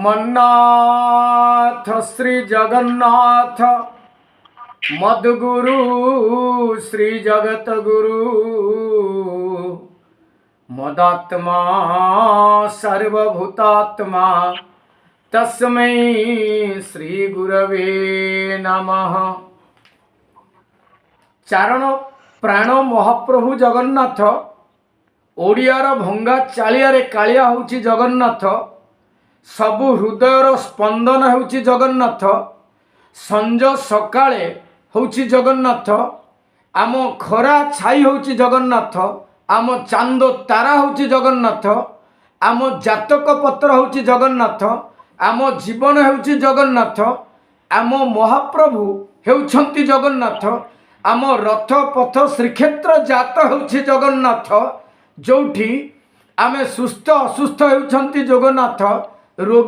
मन्नाथ श्री जगन्नाथ मद्गुरु श्री जगत गुरु मदात्मा सर्वभूतात्मा तस्मै श्री गुरवे नमः। चारण प्राण महाप्रभु जगन्नाथ ओडियार भंगा चालिया कालिया होउची जगन्नाथ। सबु हृदयर स्पंदन होउची जगन्नाथ। संज सकाळे होउची जगन्नाथ। आम खरा छाई होउची जगन्नाथ। आम चांद तारा होउची जगन्नाथ। आम जातक पत्र होउची जगन्नाथ। आम जीवन होउची जगन्नाथ। आम महाप्रभु हेउछंती जगन्नाथ। आम रथ पथ श्रीक्षेत्र जात होउची जगन्नाथ। जोठी आमे सुस्थ असुस्थ हेउछंती जगन्नाथ। रोग